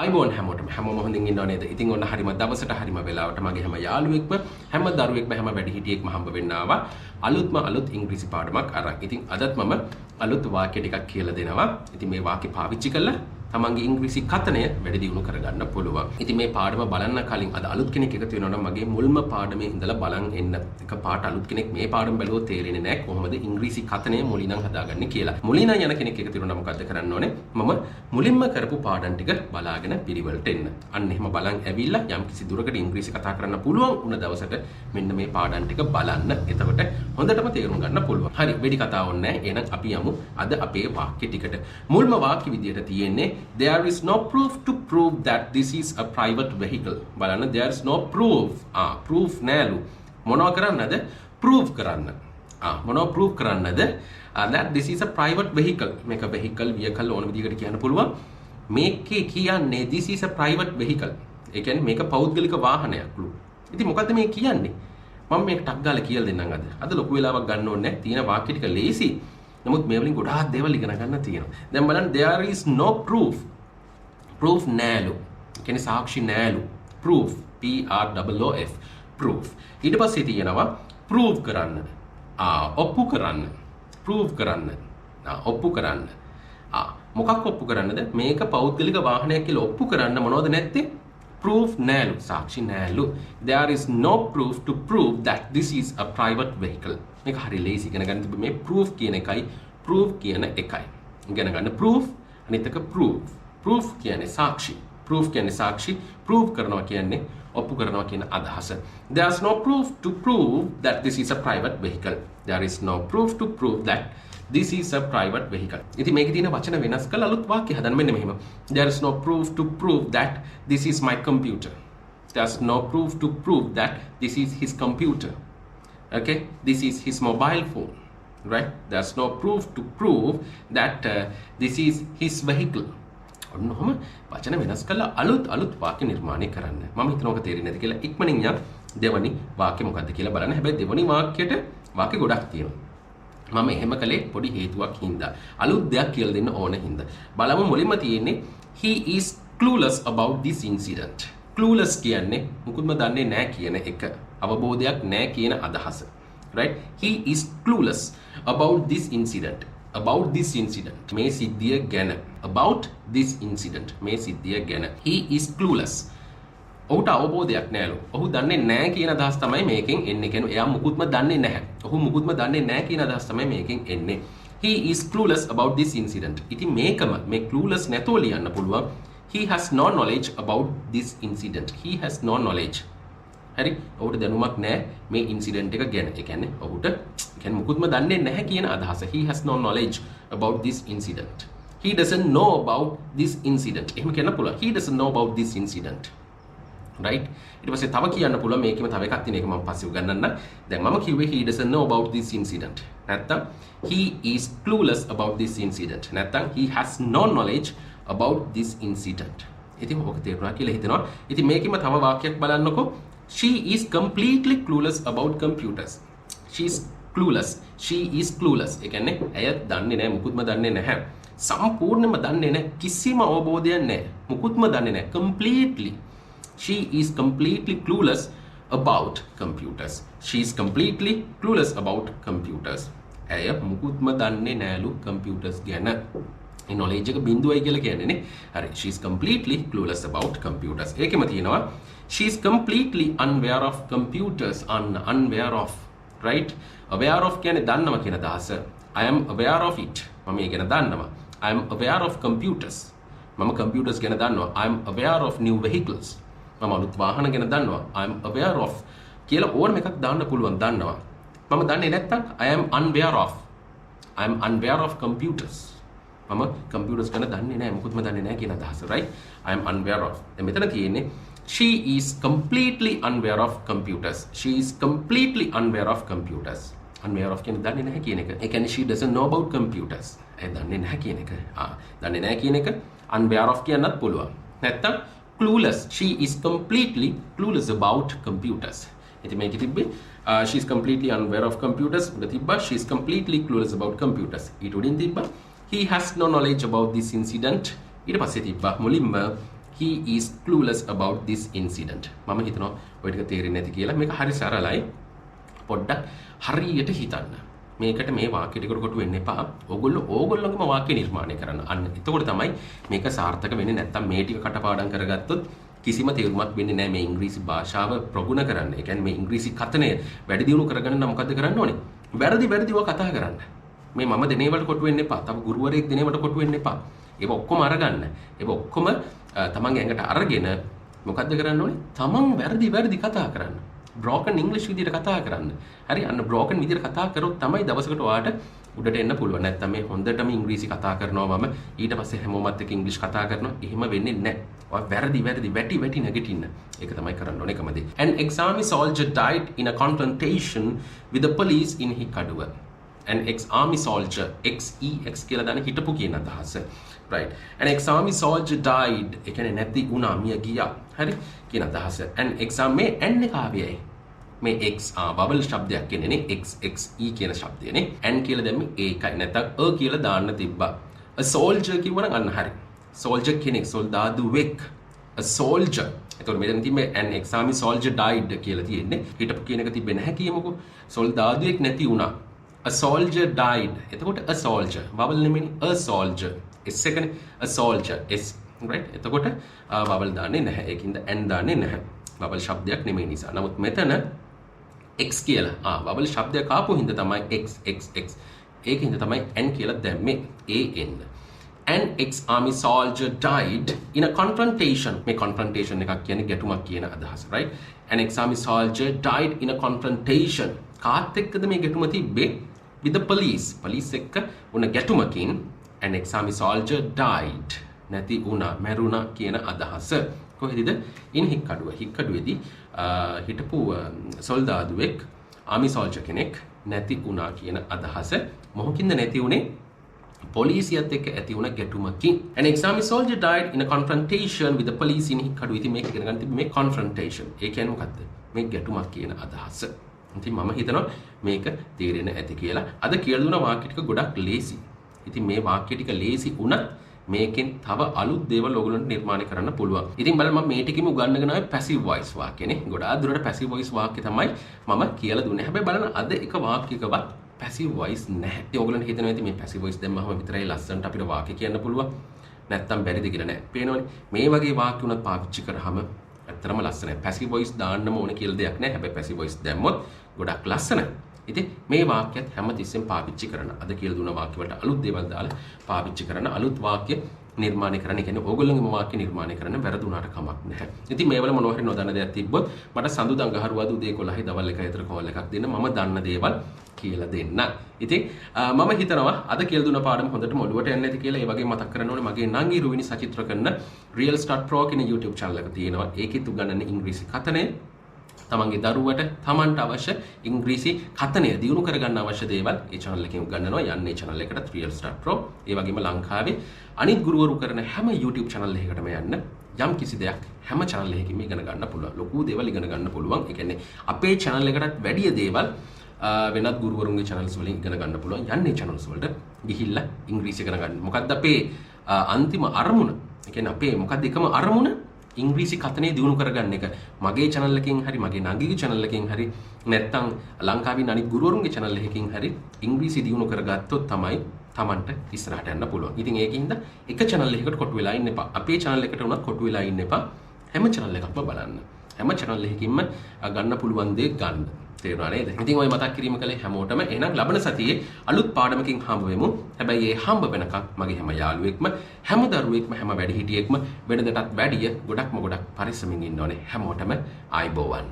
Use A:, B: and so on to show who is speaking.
A: අයිබෝන් හැමෝම හොඳින් ඉන්නව නේද? ඉතින් ඔන්න හරිම දවසට හරිම වෙලාවට මගේ හැම යාළුවෙක්ම හැම දරුවෙක්ම හැම වැඩිහිටියෙක්ම හම්බ වෙන්න ආවා අලුත් ඉංග්‍රීසි පාඩමක් අරන්. ඉතින් අදත් මම අලුත් වාක්‍ය ටිකක් කියලා දෙනවා. ඉතින් මේ වාක්‍ය පාවිච්චි කරලා තමන්ගේ ඉංග්‍රීසි කතනය වැඩි දියුණු කරගන්න පුළුවන්. ඉතින් මේ පාඩම බලන්න කලින් අද අලුත් කෙනෙක් එකතු වෙනවා නම් මගේ මුල්ම පාඩමේ ඉඳලා බලන් එන්න. එක පාට අලුත් කෙනෙක් මේ පාඩම බැලුවොත් තේරෙන්නේ නැහැ කොහොමද ඉංග්‍රීසි කතනය මුලින්ම හදාගන්නේ කියලා. මුලින්ම යන කෙනෙක් එකතු වෙනවා නම් මොකද්ද කරන්න ඕනේ? මම මුලින්ම කරපු පාඩම් ටික බලාගෙන පිළිවෙලට එන්න. අන්න එහෙම බලන් ඇවිල්ලා යම් කිසි දුරකට ඉංග්‍රීසි කතා කරන්න පුළුවන් වුණ දවසට මෙන්න මේ පාඩම් ටික බලන්න. එතකොට හොඳටම තේරුම් ගන්න පුළුවන්. හරි, වෙඩි කතා ඕනේ නැහැ. එහෙනම් අපි යමු අද අපේ වාක්‍ය ටිකට. මුල්ම වාක්‍ය විදියට තියෙන්නේ there is no proof to prove that this is a private vehicle. බලන්න, there is no proof. proof නෑලු. මොනවා කරන්නද? prove කරන්න. මොනවා prove කරන්නද? that this is a private vehicle. මේක vehicle ඕන විදිහකට කියන්න පුළුවන්. මේකේ කියන්නේ this is a private vehicle. ඒ කියන්නේ මේක පෞද්ගලික වාහනයක්ලු. ඉතින් මොකද්ද මේ කියන්නේ? මම මේක ටක් ගාලා කියලා දෙන්නම් අද. අද ලොකු වෙලාවක් ගන්න ඕනේ නැහැ. තියෙන වාක්‍ය ටික ලේසි. නමුත් මේ වලින් ගොඩාක් දේවල් ඉගෙන ගන්න තියෙනවා. දැන් බලන්න, there is no proof. proof නෑලු. ඒ කියන්නේ සාක්ෂි නෑලු. proof PROOF proof. ඊට පස්සේ තියෙනවා prove කරන්න. ඔප්පු කරන්න. prove කරන්න. ඔප්පු කරන්න. මොකක් ඔප්පු කරන්නද? මේක පෞද්ගලික වාහනයක් කියලා ඔප්පු කරන්න මොනවද නැත්තේ? proof නෑලු. සාක්ෂි නෑලු. there is no proof to prove that this is a private vehicle. මේක හරි ලේසි. ඉගෙන ගන්න තිබ්බ මේ proof කියන එකයි prove කියන එකයි. ඉගෙන ගන්න proof අනිත් එක prove. proof කියන්නේ සාක්ෂි. proof කියන්නේ සාක්ෂි. prove කරනවා කියන්නේ ඔප්පු කරනවා කියන අදහස. there is no proof to prove that this is a private vehicle. there is no proof to prove that this is a private vehicle. ඉතින් මේකේ තියෙන වචන වෙනස් කරලා අලුත් වාක්‍ය හදන්න මෙන්න මෙහෙම. there is no proof to prove that this is my computer. there's no proof to prove that this is his computer. okay, this is his mobile phone. right, there's no proof to prove that this is his vehicle. ඔන්නෝම වචන වෙනස් කරලා අලුත් වාක්‍ය නිර්මාණය කරන්න. මම හිතනවා ඔක තේරෙන්නේ නැති කියලා. ඉක්මනින් යන්න දෙවනි වාක්‍ය මොකද්ද කියලා බලන්න. හැබැයි දෙවනි වාක්‍යයට වාක්‍ය ගොඩක් තියෙනවා. මම එහෙම කළේ පොඩි හේතුවක් හින්දා. අලුත් දෙයක් කියලා දෙන්න ඕන හින්දා. බලමු මුලින්ම තියෙන්නේ he is clueless about this incident. clueless කියන්නේ මුකුත්ම දන්නේ නැහැ කියන එක. අවබෝධයක් නැහැ කියන අදහස. right, he is clueless about this incident. about this incident මේ සිද්ධිය ගැන. about this incident මේ සිද්ධිය ගැන. he is clueless. ඔහුට අවබෝධයක් නැහැලු. ඔහු දන්නේ නැහැ කියන අදහස් තමයි මේකෙන් එන්නේ. කියන්නේ එයා මුකුත්ම දන්නේ නැහැ. ඔහු මුකුත්ම දන්නේ නැහැ කියන අදහස් තමයි මේකෙන් එන්නේ. he is clueless about this incident. ඉතින් මේකම මේ clueless නැතෝ ලියන්න පුළුවන්. he has no knowledge about this incident. he has no knowledge. හරි, ඔහුට දැනුමක් නැහැ මේ ඉන්සිඩන්ට් එක ගැන. ඒ කියන්නේ ඔහුට මුකුත්ම දන්නේ නැහැ කියන අදහස. he has no knowledge about this incident. he doesn't know about this incident. එහෙම කියන්න පුළුවන්. he doesn't know about this incident. right, ඊට පස්සේ තව කියන්න පුළුවන් මේකෙම තව එකක් තියෙන එක මම පස්සේ උගන්වන්න. දැන් මම කිව්වේ he doesn't know about this incident. නැත්තම් he is clueless about this incident. නැත්තම් he has no knowledge about this incident. ඉතින් ඔක තේරුණා කියලා හිතනවා. ඉතින් මේකෙම තව වාක්‍යයක් බලන්නකෝ. she is completely clueless about computers. she is clueless. she is clueless. ඒ කියන්නේ ඇය දන්නේ නැහැ, මුකුත්ම දන්නේ නැහැ. සම්පූර්ණයෙන්ම දන්නේ නැහැ. කිසිම අවබෝධයක් නැහැ. මුකුත්ම දන්නේ නැහැ. completely. she is completely clueless about computers. she is completely clueless about computers. ඇය මුකුත්ම දන්නේ නැලු computers ගැන. ඒ knowledge එක බිඳුවයි කියලා කියන්නේ නේ. හරි, she is completely clueless about computers. ඒකෙම තියෙනවා she is completely unaware of computers. unaware of. right, aware of කියන්නේ දන්නවා කියන අදහස. I am aware of it. මම ඒක ගැන දන්නවා. I am aware of computers. මම computers ගැන දන්නවා. I am aware of new vehicles. මම අලුත් වාහන ගැන දන්නවා. I am aware of කියලා ඕනම එකක් දාන්න පුළුවන්. දන්නවා. මම දන්නේ නැත්තම් I am unaware of. I am unaware of computers. මම computers ගැන දන්නේ නැහැ, මොකුත්ම දන්නේ නැහැ කියන අදහස. right, I am unaware of. දැන් මෙතන තියෙන්නේ she is completely unaware of computers. she is completely unaware of computers. unaware of කියන්නේ දන්නේ නැහැ කියන එක. ඒ කියන්නේ she doesn't know about computers. ඒ දන්නේ නැහැ කියන එක. දන්නේ නැහැ කියන එක unaware of කියන්නත් පුළුවන්. නැත්තම් clueless. she is completely clueless about computers. ඉතින් මේකෙ තිබ්බේ she is completely unaware of computers. උඩ තිබ්බා she is completely clueless about computers. ඊට උඩින් තිබ්බා he has no knowledge about this incident. ඊට පස්සේ තිබ්බා මුලින්ම he is clueless about this incident. මම හිතනවා ඔය ටික තේරෙන්නේ නැති කියලා. මේක හරි සරලයි. පොඩ්ඩක් හරියට හිතන්න. මේකට මේ වාක්‍ය ටිකට කොටු වෙන්න එපා. ඕගොල්ලෝගේම වාක්‍ය නිර්මාණය කරන්න. අන්න එතකොට තමයි මේක සාර්ථක වෙන්නේ. නැත්තම් මේ ටික කටපාඩම් කරගත්තොත් කිසිම තේරුමක් වෙන්නේ නැහැ මේ ඉංග්‍රීසි භාෂාව ප්‍රගුණ කරන්න. ඒ කියන්නේ මේ ඉංග්‍රීසි කතනය වැඩි දියුණු කරගන්න නම් මොකද්ද කරන්න ඕනේ? වැරදිව කතා කරන්න. මේ මම දෙනේවට කොටු වෙන්න එපා. තව ගුරුවරයෙක් දෙනේවට කොටු වෙන්න එපා. ඒක ඔක්කොම අරගන්න. ඒක ඔක්කොම තමන්ගේ ඇඟට අරගෙන මොකද්ද කරන්න ඕනේ? තමන් වැරදි කතා කරන්න. broken English විදිහට කතා කරන්න. හරි අන්න broken විදිහට කතා කරොත් තමයි දවසකට ඔයාට උඩට එන්න පුළුවන්. නැත්නම් මේ හොඳටම ඉංග්‍රීසි කතා කරනවා මම ඊට පස්සේ හැමෝමත් එක්ක ඉංග්‍රීසි කතා කරනවා. එහෙම වෙන්නේ නැහැ. ඔයා වැරදි වැටි නැගිටින්න. ඒක තමයි කරන්න ඕනේ එකම දේ. An ex-army soldier died in a confrontation with the police in Hikaduwa. An ex-army soldier ex කියලා දාන හිටපු කියන අදහස. Right. An ex-army soldier died. ඒ කියන්නේ නැති වුණා මිය ගියා. හරි කියන අදහස. An ex-army මේ n එක ආවියයි. මේ x බබල් ශබ්දයක් කියන්නේ නේ xe කියන ශබ්දයනේ. n කියලා දැම්මේ ඒකයි. නැත්නම් a කියලා දාන්න තිබ්බා. A soldier කිව්වනම් අන්න හරි. soldier කෙනෙක් සොල්දාදුවෙක්. A soldier. එතකොට මෙතන තිබ්බේ an ex-army soldier died කියලා තියෙන්නේ. හිටපු කියන එක තිබ්බේ නැහැ කියමුකෝ. සොල්දාදුවෙක් නැති වුණා. A soldier died. එතකොට a soldier. බබල් නෙමෙයි a soldier. s එකනේ a soldier s right. එතකොට බබල් දාන්නේ නැහැ. ඒකින්ද n දාන්නේ නැහැ. බබල් ශබ්දයක් නෙමෙයි නිසා. නමුත් මෙතන x කියලා බබල් ශබ්දයක් ආපු හින්දා තමයි x ඒකින්ද තමයි n කියලා දැම්මේ an. An ex-army soldier died in a confrontation. මේ confrontation එකක් කියන්නේ ගැටුමක් කියන අදහස right. An ex-army soldier died in a confrontation. කාත් එක්කද මේ ගැටුම තිබ්බේ? with the police. police එක්ක උන ගැටුමකින් an ex-army soldier died. නැති වුණා මැරුණා කියන අදහස. කොහෙදද? in හික්කඩුවේදී හිටපු සොල්දාදුවෙක් ආමි සෝල්ජර් කෙනෙක් නැති වුණා කියන අදහස. මොහොකින්ද නැති වුණේ? පොලිසියත් එක්ක ඇති වුණ ගැටුමකින්. An ex-army soldier died in a confrontation with the police in Hikkaduwa. ඉතින් මේක ඉගෙන ගන්න තිබ්බේ මේ confrontation. ඒ කියන්නේ මොකද්ද? මේ ගැටුමක් කියන අදහස. ඉතින් මම හිතනවා මේක තේරෙන්න ඇති කියලා. අද කියලා දුන්න වාක්‍ය ටික ගොඩක් ලේසි. ඉතින් මේ වාක්‍ය ටික ලේසි වුණත් මේකෙන් තව අලුත් දේවල් ඔයගොල්ලන්ට නිර්මාණය කරන්න පුළුවන්. ඉතින් බලන්න මම මේ ටිකෙම උගන්වගෙන ආවේ passive voice වාක්‍යනේ. ගොඩාක් දුරට passive voice වාක්‍ය තමයි මම කියලා දුන්නේ. හැබැයි බලන්න අද එක වාක්‍යයකවත් passive voice නැහැ. ඉතින් ඔයගොල්ලන්ට හිතෙනවා ඉතින් මේ passive voice දැම්මම විතරයි ලස්සනට අපිට වාක්‍ය කියන්න පුළුවන්. නැත්තම් බැරිද කියලා නෑ. පේනවනේ. මේ වගේ වාක්‍ය උනත් පාවිච්චි කරාම ඇත්තටම ලස්සනයි. passive voice දාන්නම ඕනේ කියලා දෙයක් නෑ. හැබැයි passive voice දැම්මොත් ගොඩක් ලස්සනයි. ඉතින් මේ වාක්‍යයත් හැමතිස්සෙම පාවිච්චි කරන්න. අද කියලා දුන්න වාක්‍ය වලට අලුත් දේවල් දාලා පාවිච්චි කරන්න. අලුත් වාක්‍ය නිර්මාණය කරන්න. ඒ කියන්නේ ඕගොල්ලෝගේම වාක්‍ය නිර්මාණය කරන්න වැරදුනාට කමක් නැහැ. ඉතින් මේවල මොනවා හරි නොදන්න දෙයක් තිබ්බොත් මට සඳුදා ගහරුවාද උදේ 11යි දවල් 1යි අතර කෝල් එකක් දෙන්න. මම දන්න දේවල් කියලා දෙන්න. ඉතින් මම හිතනවා අද කියලා දුන්න පාඩම හොඳටම ඔළුවට යන්නේ නැති කියලා. ඒ වගේ මතක් කරන්න ඕනේ මගේ නංගි රුවිනි සචිත්‍ර කරන Real Start Pro කියන YouTube channel එක තියෙනවා. ඒකෙත් උගන්වන්නේ ඉංග්‍රීසි කතනය. තමන්ගේ දරුවට තමන්ට අවශ්‍ය ඉංග්‍රීසි කතනය දියුණු කරගන්න අවශ්‍ය දේවල් ඒ channel එකෙන් උගන්වනවා. යන්නේ channel එකට Real Start Pro. ඒ වගේම ලංකාවේ අනිත් ගුරුවරු කරන හැම YouTube channel එකකටම යන්න යම් කිසි දෙයක් හැම channel එකකින්ම ඉගෙන ගන්න පුළුවන්. ලොකු දේවල් ඉගෙන ගන්න පුළුවන්. ඒ කියන්නේ අපේ channel එකටත් වැඩි දේවල් වෙනත් ගුරුවරුන්ගේ channels වලින් ඉගෙන ගන්න පුළුවන්. යන්නේ channels වලට ගිහිල්ලා ඉංග්‍රීසි ඉගෙන ගන්න. මොකද්ද අපේ අන්තිම අරමුණ? ඒ කියන්නේ අපේ මොකද්ද එකම අරමුණ? ඉංග්‍රීසි කතනේ දියුණු කරගන්න එක. මගේ channel එකකින් හරි මගේ නංගිගේ channel එකකින් හරි නැත්නම් ලංකාවේ අනිත් ගුරුවරුන්ගේ channel එකකින් හරි ඉංග්‍රීසි දියුණු කරගත්තොත් තමයි Tamanට ඉස්සරහට යන්න පුළුවන්. ඉතින් ඒකින්ද එක channel එකකට කොටු වෙලා ඉන්න එපා. අපේ channel එකට උනත් කොටු වෙලා ඉන්න එපා. හැම channel එකක්ම බලන්න. හැම channel එකකින්ම ගන්න පුළුවන් දේ ගන්න. තේරුණා නේද? ඉතින් ඔය මතක් කිරීම කළේ හැමෝටම. එහෙනම් ලබන සතියේ අලුත් පාඩමකින් හම්බ වෙමු. හැබැයි මේ හම්බ වෙනකන් මගේ හැම යාළුවෙක්ම හැම දරුවෙක්ම හැම වැඩිහිටියෙක්ම වෙනදටත් වැඩිය ගොඩක් පරිස්සමින් ඉන්න ඕනේ. හැමෝටම ආයිබෝවන්.